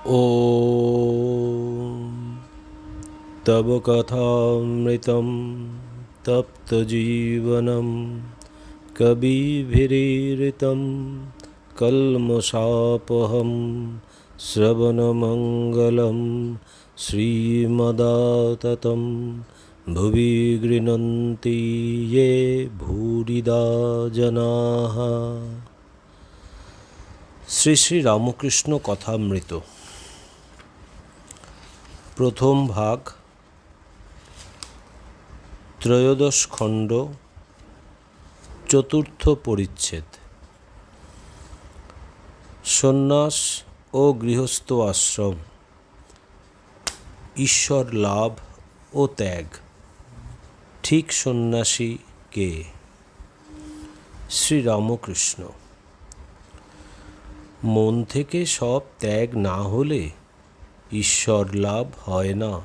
ॐ तव कथामृतं तप्तजीवनं कविभिरीरितं कल्मषापहं श्रवणमङ्गलं श्रीमदाततं भुवि गृह्णन्ति ये भूरिदा जनाः। শ্রী শ্রী রামকৃষ্ণ কথামৃত প্রথম ভাগ, ত্রয়োদশ খণ্ড, চতুর্থ পরিচ্ছেদ। সন্ন্যাস ও গৃহস্থ আশ্রম, ঈশ্বর লাভ ও ত্যাগ। ঠিক সন্ন্যাসী কে? শ্রী রামকৃষ্ণ। মন থেকে সব ত্যাগ না হলে ঈশ্বর লাভ হয় না।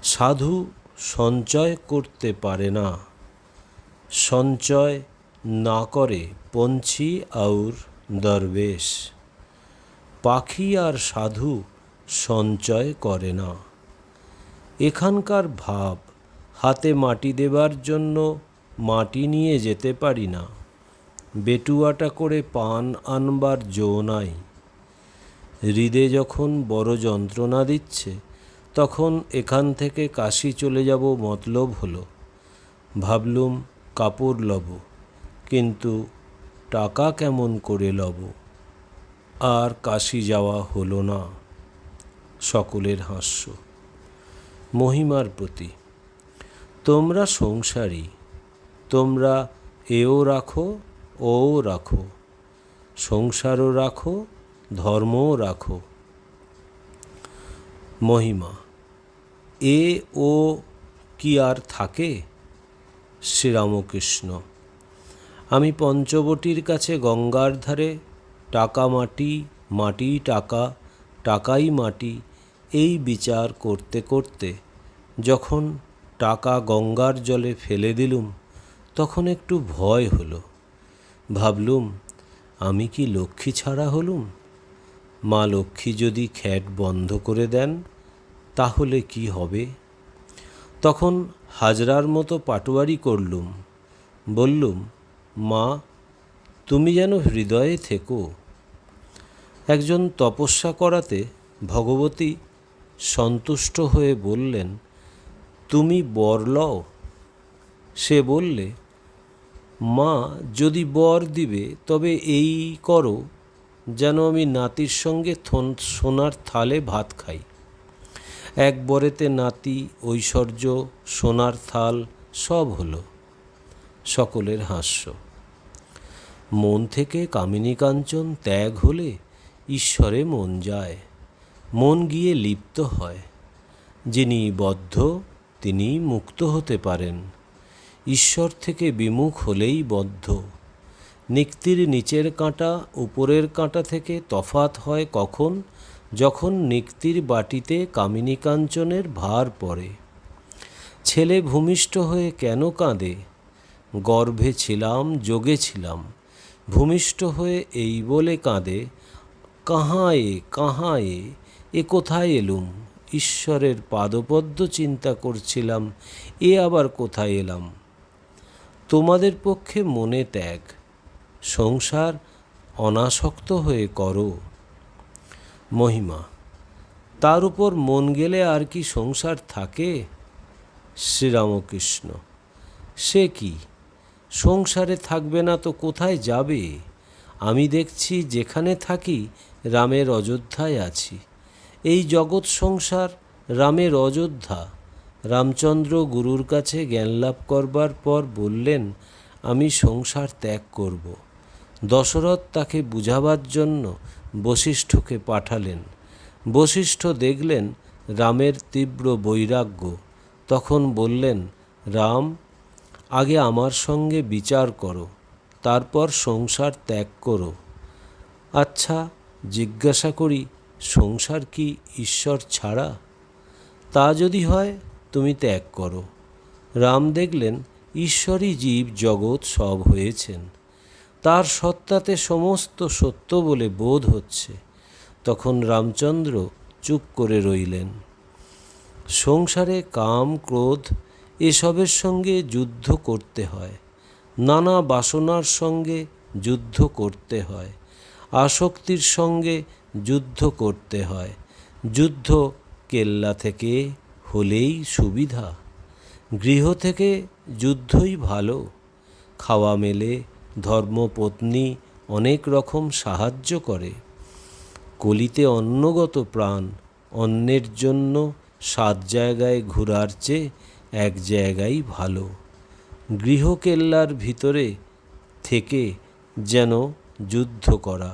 সাধু সঞ্চয় করতে পারে না, সঞ্চয় না করে পঞ্ছি আর দরবেশ। পাখি আর সাধু সঞ্চয় করে না। এখানকার ভাব, হাতে মাটি দেবার জন্য মাটি নিয়ে যেতে পারি না, বেটুয়াটা করে পান আনবার জো নাই। হৃদে যখন বড় যন্ত্রণা দিচ্ছে, তখন এখান থেকে কাশী চলে যাব মতলব হলো। ভাবলুম কাপড় লব, কিন্তু টাকা কেমন করে লব? আর কাশী যাওয়া হলো না। সকলের হাস্য। মহিমার প্রতি। তোমরা সংসারী, তোমরা এও রাখো ও রাখো, সংসারও রাখো, ধর্মও রাখো। মহিমা। এ ও কি আর থাকে? শ্রীরামকৃষ্ণ। আমি পঞ্চবটির কাছে গঙ্গার ধারে টাকা মাটি, মাটি টাকা, টাকাই মাটি, এই বিচার করতে করতে যখন টাকা গঙ্গার জলে ফেলে দিলুম, তখন একটু ভয় হলো। ভাবলুম, আমি কি লক্ষ্মী ছাড়া হলুম? মা লক্ষ্মী যদি খ্যাট বন্ধ করে দেন, তাহলে কি হবে? তখন হাজরার মতো পাটোয়ারি করলুম। বললুম, মা, তুমি যেন হৃদয়ে থেকো। একজন তপস্যা করাতে ভগবতী সন্তুষ্ট হয়ে বললেন, তুমি বর লও। সে বললে, মা যদি বর দিবে তবে এই করো যেন আমি নাতির সঙ্গে সোনার থালে ভাত খাই। এক বরেতে নাতি, ঐশ্বর্য, সোনার থাল সব হলো। সকলের হাস্য। মন থেকে কামিনী কাঞ্চন ত্যাগ হলে ঈশ্বরে মন যায়, মন গিয়ে লিপ্ত হয়। যিনি বদ্ধ তিনি মুক্ত হতে পারেন। ঈশ্বর থেকে বিমুখ হলেই বদ্ধ। নিক্তির নিচের কাঁটা উপরের কাঁটা থেকে তফাৎ হয় কখন? যখন নিক্তির বাটিতে কামিনী কাঞ্চনের ভার পড়ে। ছেলে ভূমিষ্ঠ হয়ে কেন কাঁদে? গর্ভে ছিলাম, যোগে ছিলাম, ভূমিষ্ঠ হয়ে এই বলে কাঁদে, কাহাঁ এ কোথায় এলুম? ঈশ্বরের পাদপদ্ম চিন্তা করছিলাম, এ আবার কোথায় এলাম? তোমাদের পক্ষে মনে ত্যাগ, সংসার অনাসক্ত হয়ে করো। মহিমা। তার উপর মন গেলে আর কি সংসার থাকে? শ্রীরামকৃষ্ণ। সে কি, সংসারে থাকবে না তো কোথায় যাবে? আমি দেখছি যেখানে থাকি রামের অযোধ্যায় আছি। এই জগৎ সংসার রামের অযোধ্যা। রামচন্দ্র গুরুর কাছে জ্ঞান লাভ করবার পর বললেন, আমি সংসার ত্যাগ করব। দশরথ তাকে বুঝাবার জন্য বশিষ্ঠকে পাঠালেন। বশিষ্ঠ দেখলেন রামের তীব্র বৈরাগ্য। তখন বললেন, রাম, আগে আমার সঙ্গে বিচার করো, তারপর সংসার ত্যাগ করো। আচ্ছা জিজ্ঞাসা করি, সংসার কি ঈশ্বর ছাড়া? তা যদি হয় তুমি ত্যাগ করো। রাম দেখলেন ঈশ্বরই জীব জগৎ সব হয়েছেন। তার সত্তাতে সমস্ত সত্য বলে বোধ হচ্ছে। তখন রামচন্দ্র চুপ করে রইলেন। সংসারে কাম ক্রোধ এসবের সঙ্গে যুদ্ধ করতে হয়, নানা বাসনার সঙ্গে যুদ্ধ করতে হয়, আসক্তির সঙ্গে যুদ্ধ করতে হয়। যুদ্ধ কেল্লা থেকে হলেই সুবিধা, গৃহ থেকে যুদ্ধই ভালো। খাওয়া মেলে, ধর্মপত্নী অনেক রকম সাহায্য করে। কলিতে অন্নগত প্রাণ, অন্যের জন্য 7 জায়গায় ঘোরার চেয়ে এক জায়গায় ভালো। গৃহকেল্লার ভিতরে থেকে যেন যুদ্ধ করা।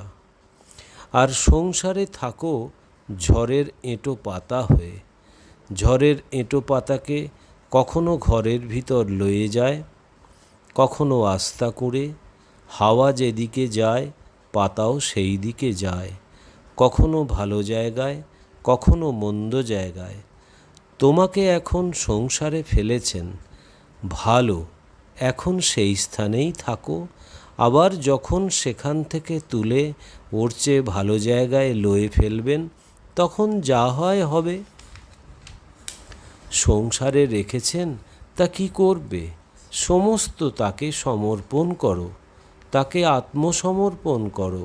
আর সংসারে থাকো ঝড়ের এঁটো পাতা হয়ে। ঝড়ের এঁটো পাতাকে কখনো ঘরের ভিতর লয়ে যায়, কখনো আস্তা করে। হাওয়া যেদিকে যায় পাতাও সেই দিকে যায়, কখনো ভালো জায়গায়, কখনো মন্দ জায়গায়। তোমাকে এখন সংসারে ফেলেছেন, ভালো, এখন সেই স্থানেই থাকো। আবার যখন সেখান থেকে তুলে ওর চেয়ে ভালো জায়গায় লয়ে ফেলবেন, তখন যা হয় হবে। সংসারে রেখেছেন, তা কি করবে? সমস্ত তাকে সমর্পণ করো, তাকে আত্মসমর্পণ করো।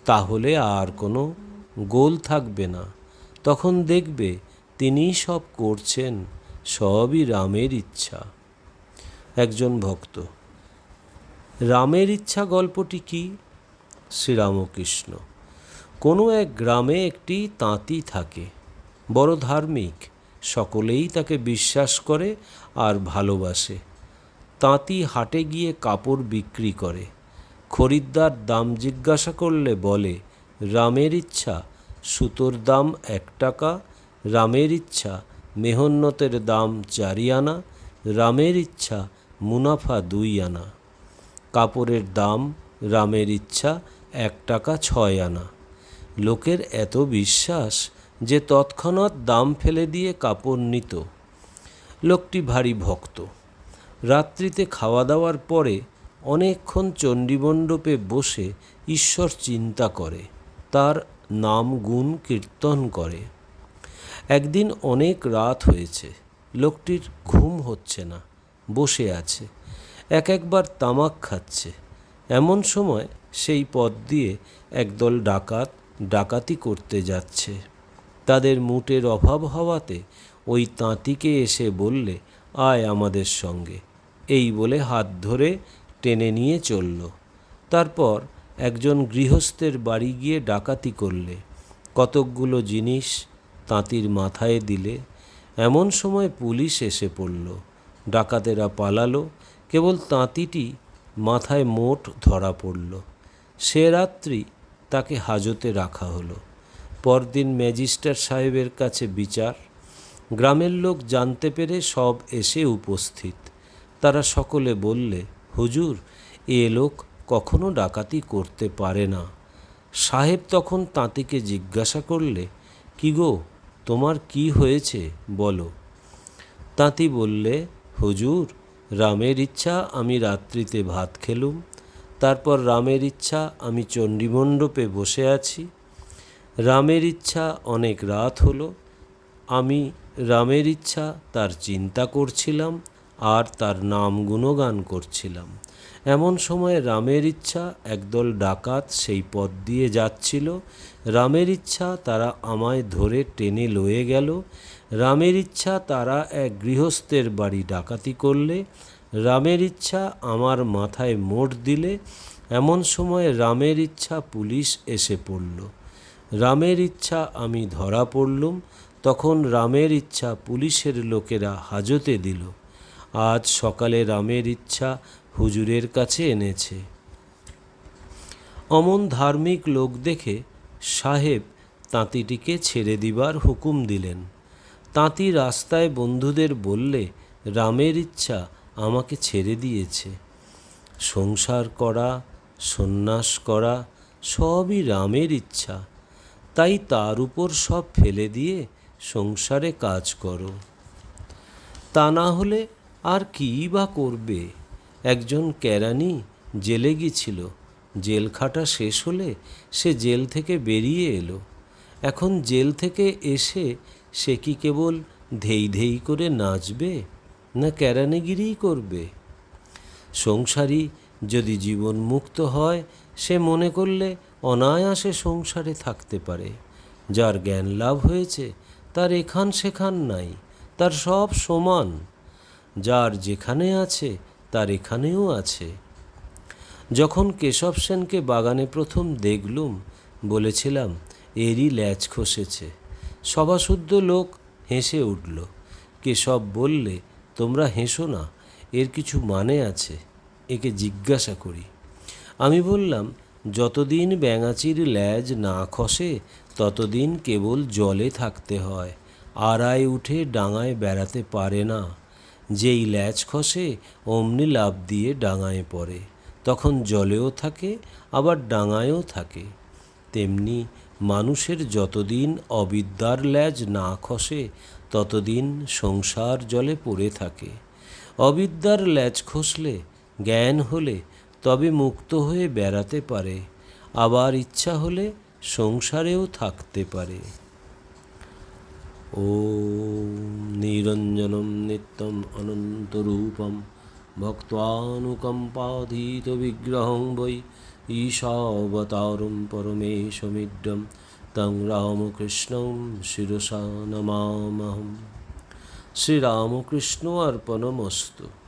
তাহলে আর কোনো গোল থাকবে না। তখন দেখবে তিনিই সব করছেন, সবই রামের ইচ্ছা। একজন ভক্ত: রামের ইচ্ছা গল্পটি কি? শ্রীরামকৃষ্ণ: কোনো এক গ্রামে একটি তাঁতি থাকে, বড় ধার্মিক। সকলেই তাকে বিশ্বাস করে আর ভালোবাসে। তাঁতি হাটে গিয়ে কাপড় বিক্রি করে। খরিদ্দার দাম জিজ্ঞাসা করলে বলে, রামের ইচ্ছা সুতোর দাম 1 টাকা, রামের ইচ্ছা মেহন্নতের দাম 4 আনা, রামের ইচ্ছা মুনাফা 2 আনা। কাপড়ের দাম রামের ইচ্ছা 1 টাকা 6 আনা। লোকের এত বিশ্বাস যে তৎক্ষণাৎ দাম ফেলে দিয়ে কাপড় নিত। লোকটি ভারী ভক্ত। রাত্রিতে খাওয়া দাওয়ার পরে অনেকক্ষণ চণ্ডীমণ্ডপে বসে ঈশ্বর চিন্তা করে, তার নাম গুণ কীর্তন করে। একদিন অনেক রাত হয়েছে, লোকটির ঘুম হচ্ছে না, বসে আছে, একবার তামাক খাচ্ছে। এমন সময় সেই পথ দিয়ে একদল ডাকাত ডাকাতি করতে যাচ্ছে। তাদের মুটের অভাব হওয়াতে ওই তাঁতিকে এসে বললে, আয় আমাদের সঙ্গে। এই বলে হাত ধরে টেনে নিয়ে চলল। তারপর একজন গৃহস্থের বাড়ি গিয়ে ডাকাতি করলে, কতকগুলো জিনিস তাঁতির মাথায় দিলে। এমন সময় পুলিশ এসে পড়ল। ডাকাতেরা পালালো, কেবল তাঁতিটি মাথায় মোট ধরা পড়ল। সে রাত্রি তাকে হাজতে রাখা হলো। পরদিন ম্যাজিস্ট্রেট সাহেবের কাছে বিচার। গ্রামের লোক জানতে পেরে সব এসে উপস্থিত। তারা সকলে বললে, হুজুর, এ লোক কখনো ডাকাতি করতে পারে না। সাহেব তখন তাঁতিকে জিজ্ঞাসা করলে, কি গো, তোমার কি হয়েছে বলো। তাঁতি বললে, হুজুর, রামের ইচ্ছা আমি রাত্রিতে ভাত খেলুম, তারপর রামের ইচ্ছা আমি চণ্ডীমণ্ডপে বসে আছি। রামের ইচ্ছা অনেক রাত হলো, আমি রামের ইচ্ছা তার চিন্তা করছিলাম আর তার নাম গুণগান করছিলাম। এমন সময় রামের ইচ্ছা একদল ডাকাত সেই পথ দিয়ে যাচ্ছিল। রামের ইচ্ছা তারা আমায় ধরে টেনে লয়ে গেল। রামের ইচ্ছা তারা এক গৃহস্থের বাড়ি ডাকাতি করলে। রামের ইচ্ছা আমার মাথায় মোট দিলে। এমন সময় রামের ইচ্ছা পুলিশ এসে পড়ল। রামের ইচ্ছা আমি ধরা পড়লুম। তখন রামের ইচ্ছা পুলিশের লোকেরা হাজতে দিল। আজ সকালে রামের ইচ্ছা হুজুরের কাছে এনেছে। অমন ধার্মিক লোক দেখে সাহেব তাঁতিটিকে ছেড়ে দিবার হুকুম দিলেন। তাঁতি রাস্তায় বন্ধুদের বললে, রামের ইচ্ছা আমাকে ছেড়ে দিয়েছে। সংসার করা, সন্ন্যাস করা সবই রামের ইচ্ছা, তাই তার উপর সব ফেলে দিয়ে সংসারে কাজ করো। তা না হলে আর কী বা করবে? একজন কেরানি জেলে গিয়েছিল। জেল খাটা শেষ হলে সে জেল থেকে বেরিয়ে এলো। এখন জেল থেকে এসে সে কি কেবল ধেই ধেই করে নাচবে, না কেরানিগিরিই করবে? সংসারী যদি জীবন মুক্ত হয়, সে মনে করলে অনায়াসে সংসারে থাকতে পারে। যার জ্ঞান লাভ হয়েছে তার এখান সেখান নাই, তার সব সমান। যার যেখানে আছে তার এখানেও আছে। যখন কেশব সেনকে বাগানে প্রথম দেখলুম, বলেছিলাম এরই ল্যাজ খসেছে। সভাশুদ্ধ লোক হেসে উঠল। কেশব বললে, তোমরা হেসো না, এর কিছু মানে আছে, একে জিজ্ঞাসা করি। আমি বললাম, যতদিন ব্যাঙাচির ল্যাজ না খসে ততদিন কেবল জলে থাকতে হয়, আড়ায় উঠে ডাঙায় বেড়াতে পারে না। যেই ল্যাজ খসে অমনি লাফ দিয়ে ডাঙায় পড়ে, তখন জলেও থাকে আবার ডাঙায়ও থাকে। তেমনি মানুষের যতদিন অবিদ্যার ল্যাজ না খসে ততদিন সংসার জলে পড়ে থাকে। অবিদ্যার ল্যাজ খসলে, জ্ঞান হলে তবে মুক্ত হয়ে বেড়াতে পারে, আবার ইচ্ছা হলে সংসারেও থাকতে পারে। ওম নিরঞ্জনম নিত্যম অনন্তরূপম ভক্তানুকম্পাধীত বিগ্রহং বৈ ঈশাবতারম পরমেশমিড্ডম তং রামকৃষ্ণং শিরসা নমামহম। শ্রীরামকৃষ্ণ অর্পণমস্তু।